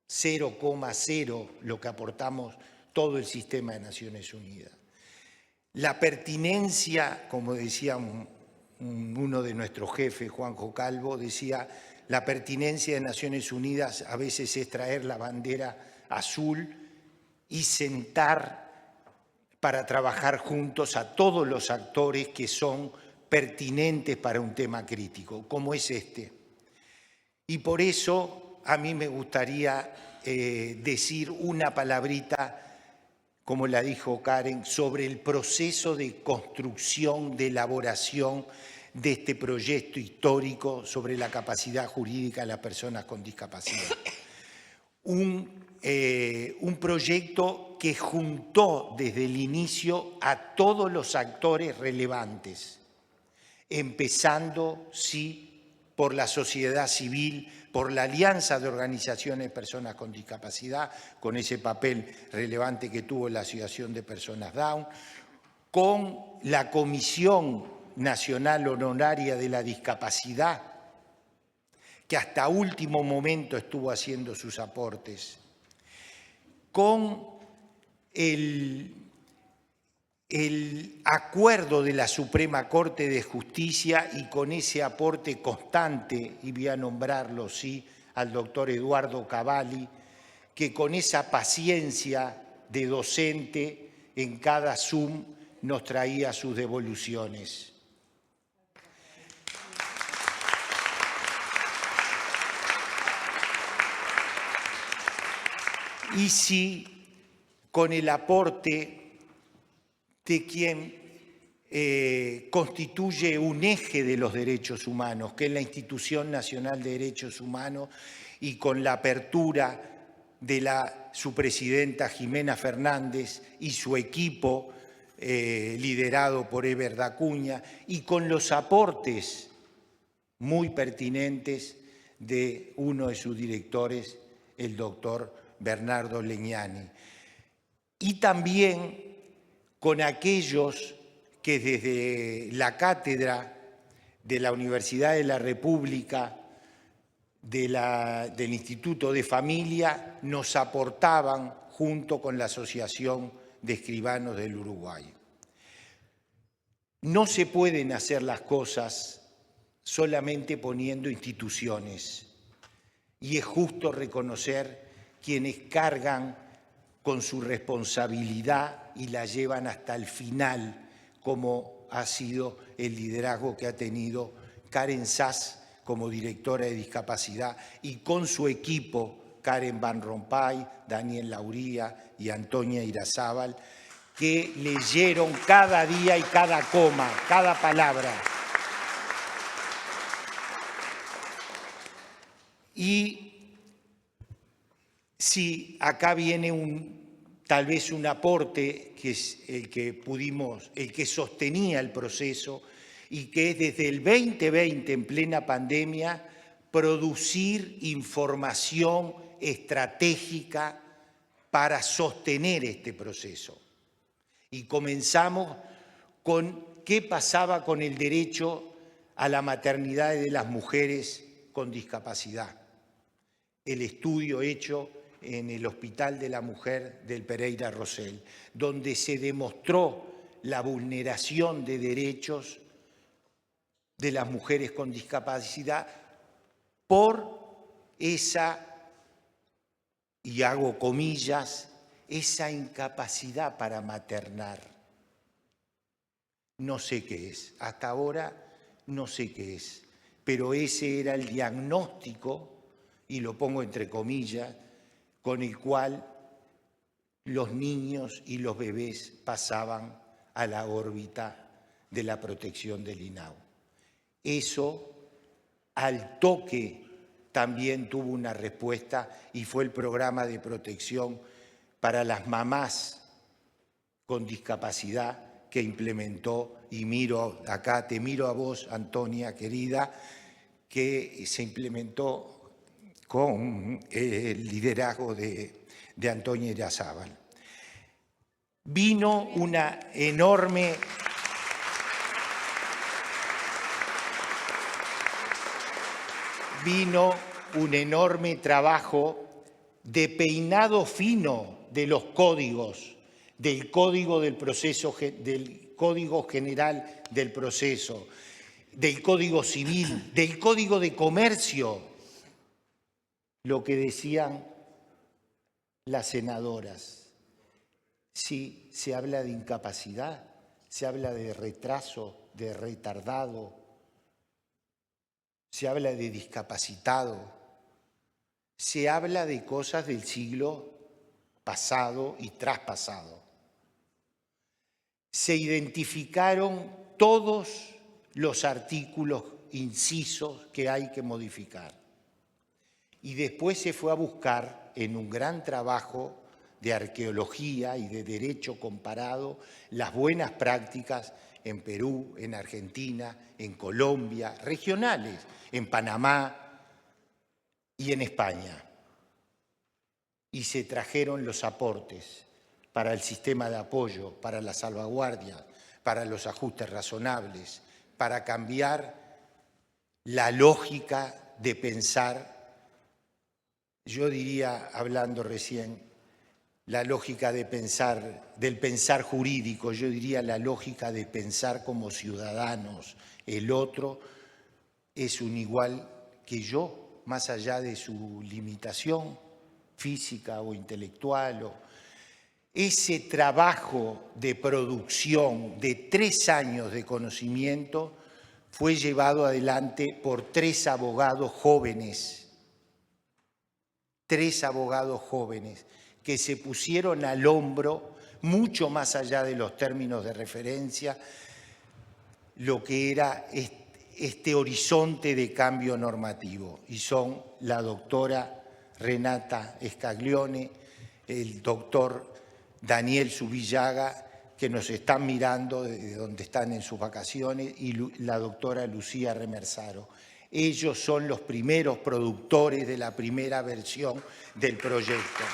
0,0 lo que aportamos todo el sistema de Naciones Unidas. La pertinencia, como decía uno de nuestros jefes, Juanjo Calvo, decía, la pertinencia de Naciones Unidas a veces es traer la bandera azul y sentar para trabajar juntos a todos los actores que son pertinentes para un tema crítico, como es este. Y por eso a mí me gustaría decir una palabrita, como la dijo Karen, sobre el proceso de construcción, de elaboración de este proyecto histórico sobre la capacidad jurídica de las personas con discapacidad. Un proyecto que juntó desde el inicio a todos los actores relevantes, empezando, sí, por la sociedad civil, por la Alianza de Organizaciones de Personas con Discapacidad, con ese papel relevante que tuvo la Asociación de Personas Down, con la Comisión Nacional Honoraria de la Discapacidad, que hasta último momento estuvo haciendo sus aportes, con el acuerdo de la Suprema Corte de Justicia y con ese aporte constante, y voy a nombrarlo, sí, al doctor Eduardo Cavalli, que con esa paciencia de docente en cada Zoom nos traía sus devoluciones. Y sí, con el aporte de quien constituye un eje de los derechos humanos, que es la Institución Nacional de Derechos Humanos, y con la apertura de su presidenta Jimena Fernández y su equipo, liderado por Eber Dacuña, y con los aportes muy pertinentes de uno de sus directores, el doctor Bernardo Legnani. Y también con aquellos que desde la cátedra de la Universidad de la República, del Instituto de Familia, nos aportaban junto con la Asociación de Escribanos del Uruguay. No se pueden hacer las cosas solamente poniendo instituciones, y es justo reconocer quienes cargan con su responsabilidad y la llevan hasta el final, como ha sido el liderazgo que ha tenido Karen Sass como directora de discapacidad y con su equipo, Karen Van Rompuy, Daniel Lauría y Antonia Irazábal, que leyeron cada día y cada coma, cada palabra. Y sí, acá viene tal vez un aporte que es el que sostenía el proceso y que es desde el 2020 en plena pandemia producir información estratégica para sostener este proceso. Y comenzamos con qué pasaba con el derecho a la maternidad de las mujeres con discapacidad. El estudio hecho en el Hospital de la Mujer del Pereira Rosell, donde se demostró la vulneración de derechos de las mujeres con discapacidad por esa, y hago comillas, esa incapacidad para maternar. No sé qué es, hasta ahora no sé qué es, pero ese era el diagnóstico, y lo pongo entre comillas, con el cual los niños y los bebés pasaban a la órbita de la protección del INAU. Eso, al toque, también tuvo una respuesta y fue el programa de protección para las mamás con discapacidad que implementó, y miro acá, te miro a vos, Antonia, querida, que se implementó con el liderazgo de Antonia Irarrázaval. Vino una enorme... Vino un enorme trabajo de peinado fino de los códigos, del código del proceso, del Código General del Proceso, del Código Civil, del Código de Comercio, lo que decían las senadoras. Sí, se habla de incapacidad, se habla de retraso, de retardado, se habla de discapacitado, se habla de cosas del siglo pasado y traspasado. Se identificaron todos los artículos, incisos que hay que modificar. Y después se fue a buscar en un gran trabajo de arqueología y de derecho comparado las buenas prácticas en Perú, en Argentina, en Colombia, regionales, en Panamá y en España. Y se trajeron los aportes para el sistema de apoyo, para la salvaguardia, para los ajustes razonables, para cambiar la lógica de pensar, yo diría, hablando recién, la lógica de pensar, del pensar jurídico, yo diría la lógica de pensar como ciudadanos. El otro es un igual que yo, más allá de su limitación física o intelectual. Ese trabajo de producción de 3 años de conocimiento fue llevado adelante por 3 abogados jóvenes. 3 abogados jóvenes que se pusieron al hombro, mucho más allá de los términos de referencia, lo que era este horizonte de cambio normativo. Y son la doctora Renata Scaglione, el doctor Daniel Zubillaga, que nos están mirando desde donde están en sus vacaciones, y la doctora Lucía Remersaro. Ellos son los primeros productores de la primera versión del proyecto.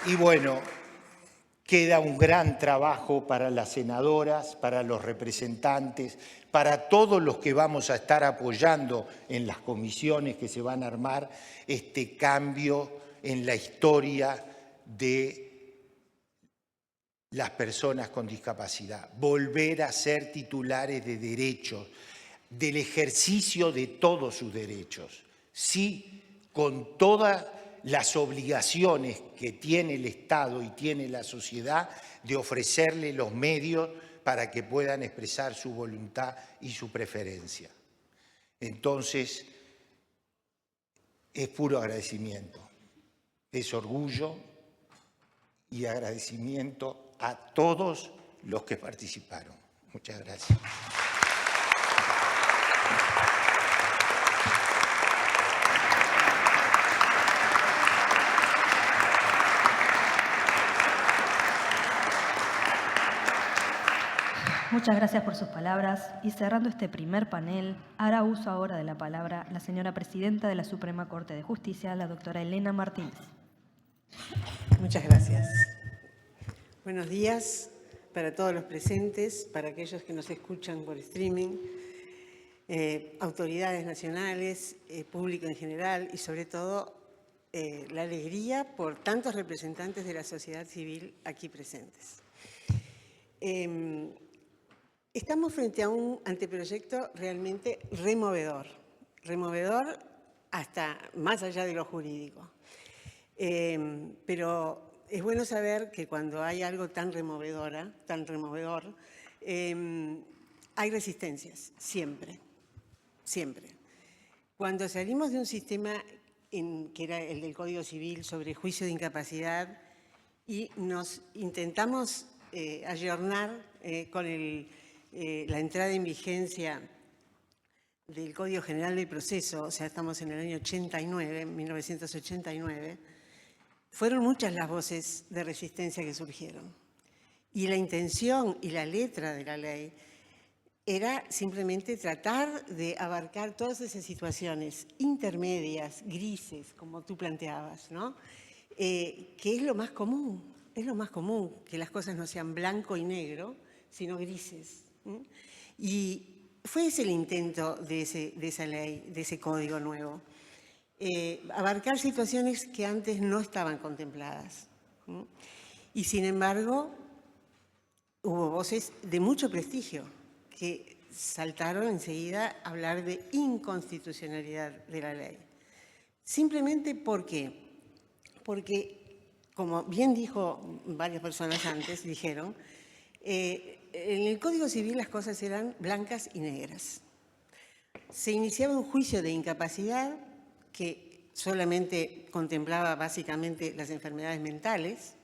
Y bueno, queda un gran trabajo para las senadoras, para los representantes, para todos los que vamos a estar apoyando en las comisiones que se van a armar este cambio en la historia de las personas con discapacidad. Volver a ser titulares de derechos, del ejercicio de todos sus derechos. Sí, con todas las obligaciones que tiene el Estado y tiene la sociedad de ofrecerle los medios para que puedan expresar su voluntad y su preferencia. Entonces, es puro agradecimiento, es orgullo y agradecimiento a todos los que participaron. Muchas gracias. Muchas gracias por sus palabras y cerrando este primer panel, hará uso ahora de la palabra la señora presidenta de la Suprema Corte de Justicia, la doctora Elena Martínez. Muchas gracias. Buenos días para todos los presentes, para aquellos que nos escuchan por streaming, autoridades nacionales, público en general y sobre todo la alegría por tantos representantes de la sociedad civil aquí presentes. Estamos frente a un anteproyecto realmente removedor hasta más allá de lo jurídico. Pero es bueno saber que cuando hay algo tan removedor, hay resistencias, siempre. Cuando salimos de un sistema que era el del Código Civil sobre juicio de incapacidad y nos intentamos ayornar con la entrada en vigencia del Código General del Proceso, o sea, estamos en el año 89, 1989, fueron muchas las voces de resistencia que surgieron. Y la intención y la letra de la ley era simplemente tratar de abarcar todas esas situaciones intermedias, grises, como tú planteabas, ¿no? Que es lo más común, que las cosas no sean blanco y negro, sino grises. Y fue ese el intento de esa ley, de ese código nuevo. Abarcar situaciones que antes no estaban contempladas. Y sin embargo, hubo voces de mucho prestigio que saltaron enseguida a hablar de inconstitucionalidad de la ley. Simplemente porque, como bien dijo varias personas antes, dijeron, en el Código Civil las cosas eran blancas y negras. Se iniciaba un juicio de incapacidad que solamente contemplaba básicamente las enfermedades mentales,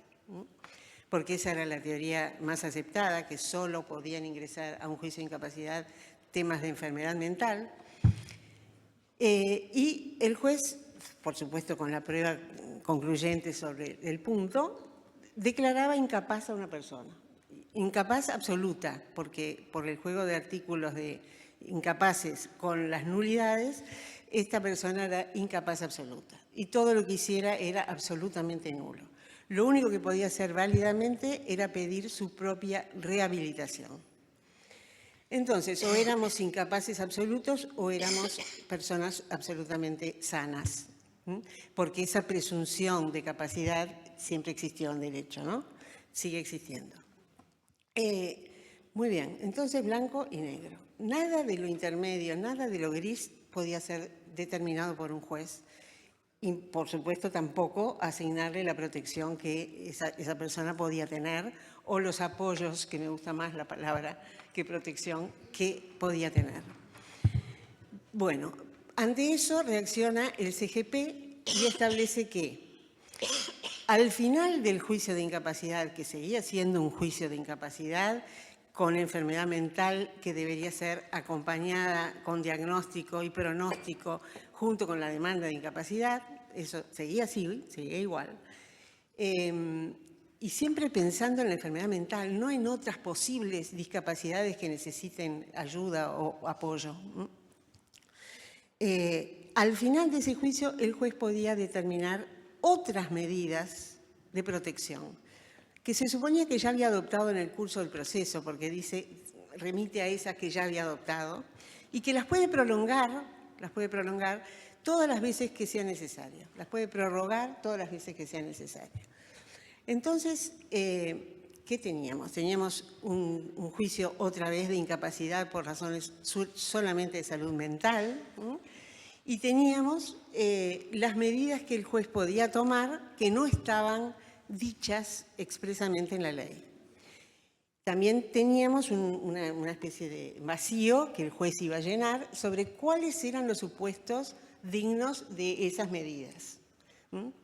porque esa era la teoría más aceptada, que solo podían ingresar a un juicio de incapacidad temas de enfermedad mental. Y el juez, por supuesto con la prueba concluyente sobre el punto, declaraba incapaz a una persona. Incapaz absoluta, porque por el juego de artículos de incapaces con las nulidades, esta persona era incapaz absoluta. Y todo lo que hiciera era absolutamente nulo. Lo único que podía hacer válidamente era pedir su propia rehabilitación. Entonces, o éramos incapaces absolutos o éramos personas absolutamente sanas, porque esa presunción de capacidad siempre existió en derecho, ¿no? Sigue existiendo. Muy bien, entonces blanco y negro. Nada de lo intermedio, nada de lo gris podía ser determinado por un juez. Y, por supuesto, tampoco asignarle la protección que esa persona podía tener o los apoyos, que me gusta más la palabra que protección, que podía tener. Bueno, ante eso reacciona el CGP y establece que al final del juicio de incapacidad, que seguía siendo un juicio de incapacidad con enfermedad mental que debería ser acompañada con diagnóstico y pronóstico junto con la demanda de incapacidad, eso seguía así, seguía igual, y siempre pensando en la enfermedad mental, no en otras posibles discapacidades que necesiten ayuda o apoyo. Al final de ese juicio, el juez podía determinar otras medidas de protección, que se suponía que ya había adoptado en el curso del proceso, porque dice, remite a esas que ya había adoptado, y que las puede prolongar todas las veces que sea necesario, las puede prorrogar todas las veces que sea necesario. Entonces, ¿qué teníamos? Teníamos un juicio otra vez de incapacidad por razones solamente de salud mental, y teníamos las medidas que el juez podía tomar que no estaban dichas expresamente en la ley. También teníamos una especie de vacío que el juez iba a llenar sobre cuáles eran los supuestos dignos de esas medidas,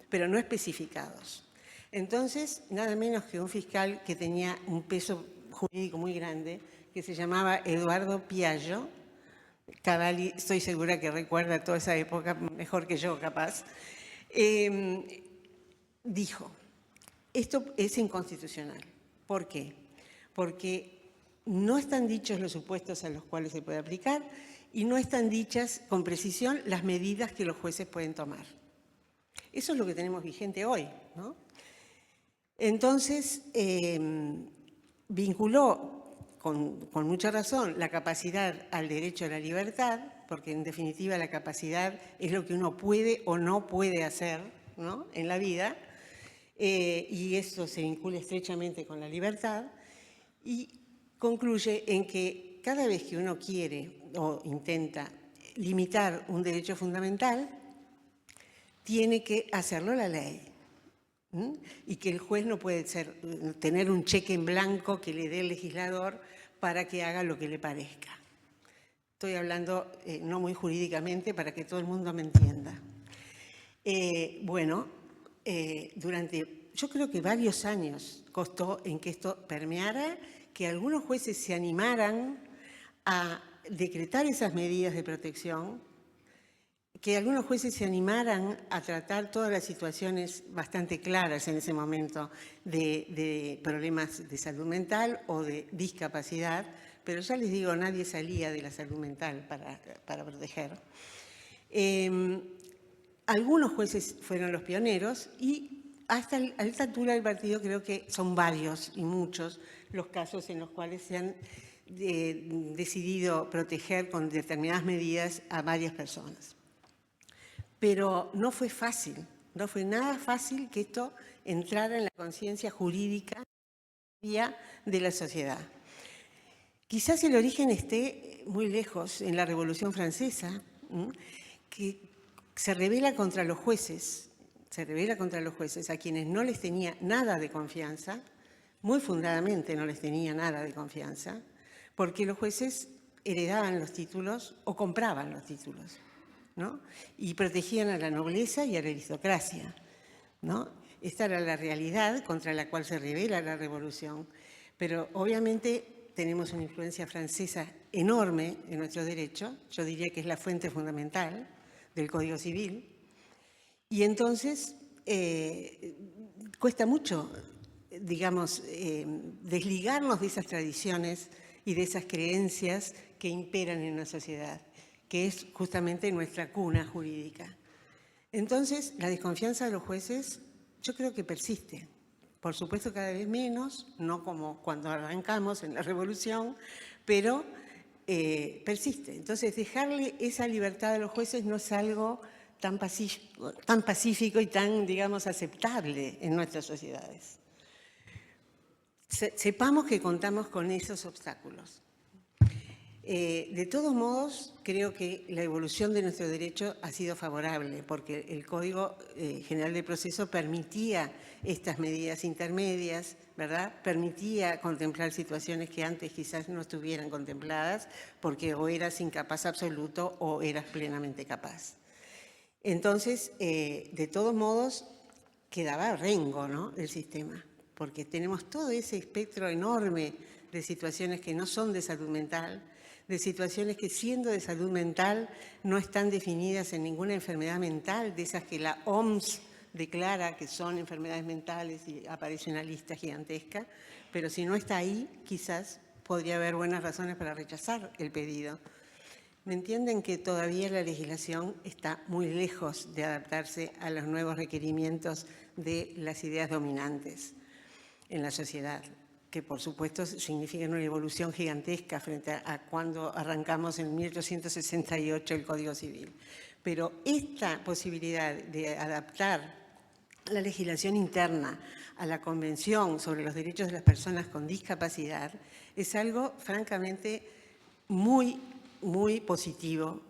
pero no especificados. Entonces, nada menos que un fiscal que tenía un peso jurídico muy grande, que se llamaba Eduardo Piaggio, Cavalli, estoy segura que recuerda toda esa época mejor que yo, capaz, dijo, esto es inconstitucional. ¿Por qué? Porque no están dichos los supuestos a los cuales se puede aplicar y no están dichas con precisión las medidas que los jueces pueden tomar. Eso es lo que tenemos vigente hoy, ¿no? Entonces, vinculó con mucha razón la capacidad al derecho a la libertad, porque en definitiva la capacidad es lo que uno puede o no puede hacer, ¿no?, en la vida, y eso se vincula estrechamente con la libertad, y concluye en que cada vez que uno quiere o intenta limitar un derecho fundamental, tiene que hacerlo la ley. Y que el juez no puede tener un cheque en blanco que le dé el legislador para que haga lo que le parezca. Estoy hablando no muy jurídicamente para que todo el mundo me entienda. Durante, yo creo que varios años costó en que esto permeara, que algunos jueces se animaran a decretar esas medidas de protección, que algunos jueces se animaran a tratar todas las situaciones bastante claras en ese momento de problemas de salud mental o de discapacidad, pero ya les digo, nadie salía de la salud mental para proteger. Algunos jueces fueron los pioneros y a esta altura del partido creo que son varios y muchos los casos en los cuales se han decidido proteger con determinadas medidas a varias personas. Pero no fue fácil, no fue nada fácil que esto entrara en la conciencia jurídica de la sociedad. Quizás el origen esté muy lejos, en la Revolución Francesa, que se revela contra los jueces, a quienes no les tenía nada de confianza, muy fundadamente no les tenía nada de confianza, porque los jueces heredaban los títulos o compraban los títulos, ¿no? Y protegían a la nobleza y a la aristocracia, ¿no? Esta era la realidad contra la cual se revela la Revolución. Pero obviamente tenemos una influencia francesa enorme en nuestro derecho, yo diría que es la fuente fundamental del Código Civil, y entonces cuesta mucho, digamos, desligarnos de esas tradiciones y de esas creencias que imperan en una sociedad, que es justamente nuestra cuna jurídica. Entonces, la desconfianza de los jueces yo creo que persiste. Por supuesto, cada vez menos, no como cuando arrancamos en la Revolución, pero persiste. Entonces, dejarle esa libertad a los jueces no es algo tan pacífico y tan, digamos, aceptable en nuestras sociedades. Sepamos que contamos con esos obstáculos. De todos modos, creo que la evolución de nuestro derecho ha sido favorable, porque el Código General de Proceso permitía estas medidas intermedias, ¿verdad? Permitía contemplar situaciones que antes quizás no estuvieran contempladas, porque o eras incapaz absoluto o eras plenamente capaz. Entonces, de todos modos, quedaba rengo, ¿no?, el sistema, porque tenemos todo ese espectro enorme de situaciones que no son de salud mental, de situaciones que siendo de salud mental no están definidas en ninguna enfermedad mental, de esas que la OMS declara que son enfermedades mentales y aparece una lista gigantesca, pero si no está ahí, quizás podría haber buenas razones para rechazar el pedido. ¿Me entienden que todavía la legislación está muy lejos de adaptarse a los nuevos requerimientos de las ideas dominantes en la sociedad? Que por supuesto significan una evolución gigantesca frente a cuando arrancamos en 1868 el Código Civil. Pero esta posibilidad de adaptar la legislación interna a la Convención sobre los Derechos de las Personas con Discapacidad es algo francamente muy positivo.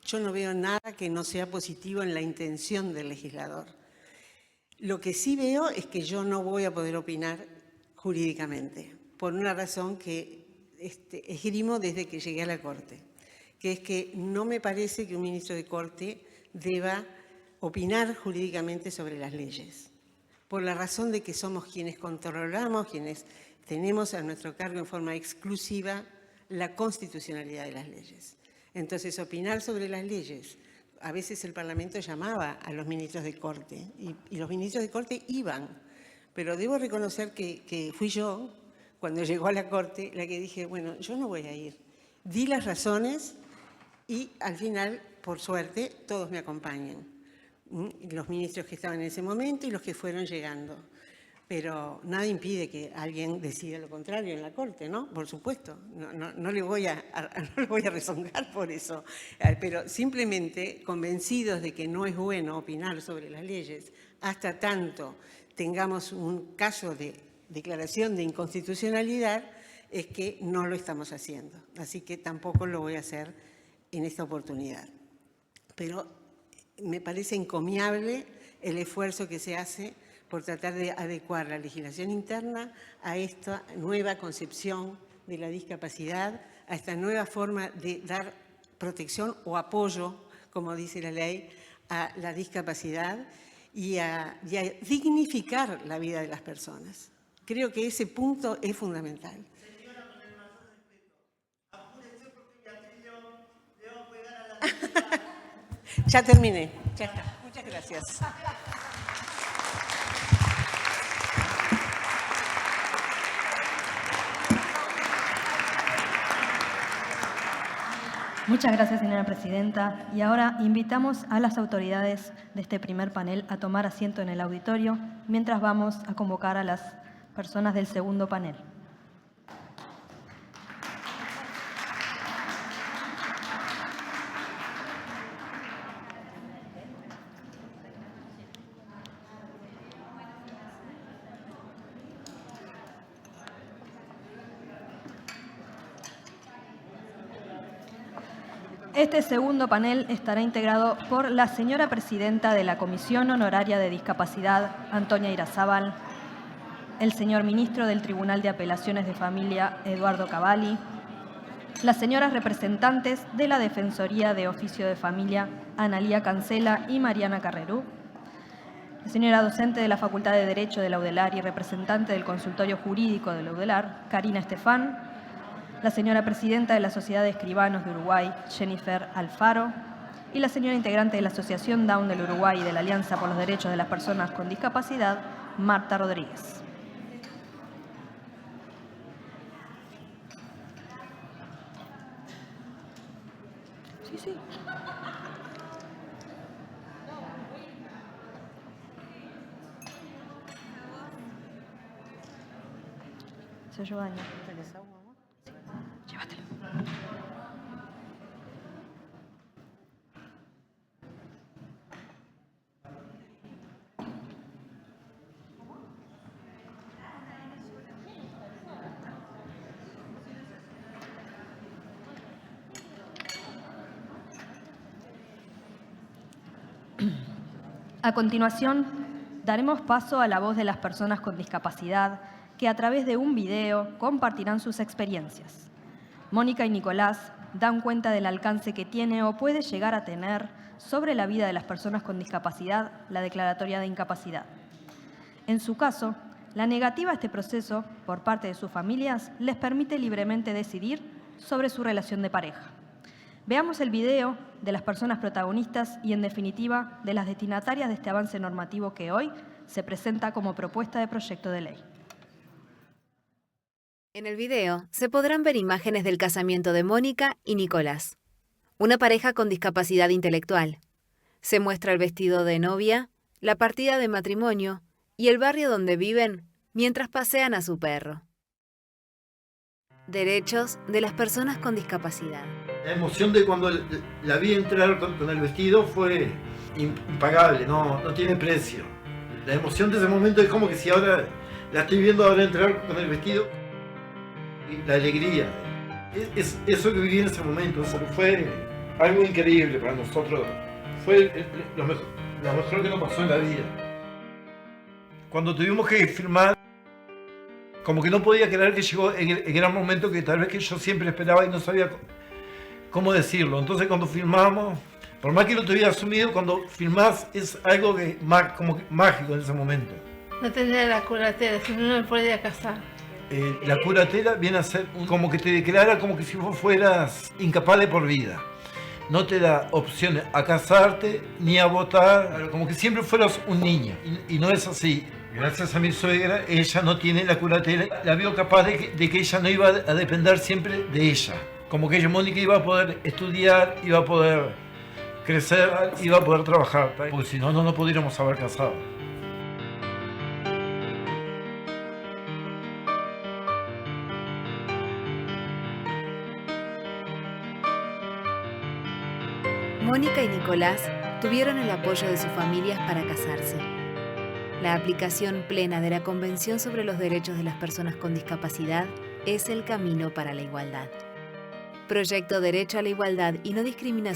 Yo no veo nada que no sea positivo en la intención del legislador. Lo que sí veo es que yo no voy a poder opinar jurídicamente, por una razón que esgrimo desde que llegué a la Corte, que es que no me parece que un ministro de Corte deba opinar jurídicamente sobre las leyes, por la razón de que somos quienes controlamos, quienes tenemos a nuestro cargo en forma exclusiva la constitucionalidad de las leyes. Entonces, opinar sobre las leyes, a veces el Parlamento llamaba a los ministros de Corte y los ministros de Corte iban, pero debo reconocer que fui yo, cuando llegó a la Corte, la que dije, bueno, yo no voy a ir. Di las razones y al final, por suerte, todos me acompañan. Los ministros que estaban en ese momento y los que fueron llegando. Pero nada impide que alguien decida lo contrario en la Corte, ¿no? Por supuesto, no le voy a rezongar por eso. Pero simplemente convencidos de que no es bueno opinar sobre las leyes hasta tanto tengamos un caso de declaración de inconstitucionalidad, es que no lo estamos haciendo. Así que tampoco lo voy a hacer en esta oportunidad. Pero me parece encomiable el esfuerzo que se hace por tratar de adecuar la legislación interna a esta nueva concepción de la discapacidad, a esta nueva forma de dar protección o apoyo, como dice la ley, a la discapacidad y a dignificar la vida de las personas. Creo que ese punto es fundamental. Ya terminé. Ya está. Muchas gracias. Muchas gracias, señora presidenta. Y ahora invitamos a las autoridades de este primer panel a tomar asiento en el auditorio, mientras vamos a convocar a las personas del segundo panel. Este segundo panel estará integrado por la señora presidenta de la Comisión Honoraria de Discapacidad, Antonia Irazábal, el señor ministro del Tribunal de Apelaciones de Familia, Eduardo Cavalli, las señoras representantes de la Defensoría de Oficio de Familia, Analía Cancela y Mariana Carrerú, la señora docente de la Facultad de Derecho de la UDELAR y representante del Consultorio Jurídico de la UDELAR, Karina Estefan, la señora presidenta de la Sociedad de Escribanos de Uruguay, Jennifer Alfaro, y la señora integrante de la Asociación Down del Uruguay y de la Alianza por los Derechos de las Personas con Discapacidad, Marta Rodríguez. Sí. Se lleva daño. Llévatelo. A continuación, daremos paso a la voz de las personas con discapacidad que a través de un video compartirán sus experiencias. Mónica y Nicolás dan cuenta del alcance que tiene o puede llegar a tener sobre la vida de las personas con discapacidad la declaratoria de incapacidad. En su caso, la negativa a este proceso por parte de sus familias les permite libremente decidir sobre su relación de pareja. Veamos el video de las personas protagonistas y, en definitiva, de las destinatarias de este avance normativo que hoy se presenta como propuesta de proyecto de ley. En el video se podrán ver imágenes del casamiento de Mónica y Nicolás, una pareja con discapacidad intelectual. Se muestra el vestido de novia, la partida de matrimonio y el barrio donde viven mientras pasean a su perro. Derechos de las personas con discapacidad. La emoción de cuando la vi entrar con el vestido fue impagable, no tiene precio. La emoción de ese momento es como que si ahora la estoy viendo ahora entrar con el vestido. La alegría, es eso que viví en ese momento, fue algo increíble para nosotros, fue lo mejor que nos pasó en la vida. Cuando tuvimos que firmar, como que no podía creer que llegó el gran momento que tal vez que yo siempre esperaba y no sabía cómo decirlo. Entonces cuando firmamos, por más que lo tuviera asumido, cuando firmás es algo que, como mágico en ese momento. No tenía la curatela, si no me podía casar. La curatela viene a ser como que te declara como que si vos fueras incapaz de por vida. No te da opción a casarte ni a votar, como que siempre fueras un niño. Y no es así. Gracias a mi suegra, ella no tiene la curatela. La vio capaz de que ella no iba a depender siempre de ella. Como que ella, Mónica, iba a poder estudiar, iba a poder crecer, iba a poder trabajar. Porque si no, no pudiéramos haber casado. Mónica y Nicolás tuvieron el apoyo de sus familias para casarse. La aplicación plena de la Convención sobre los Derechos de las Personas con Discapacidad es el camino para la igualdad. Proyecto Derecho a la Igualdad y No Discriminación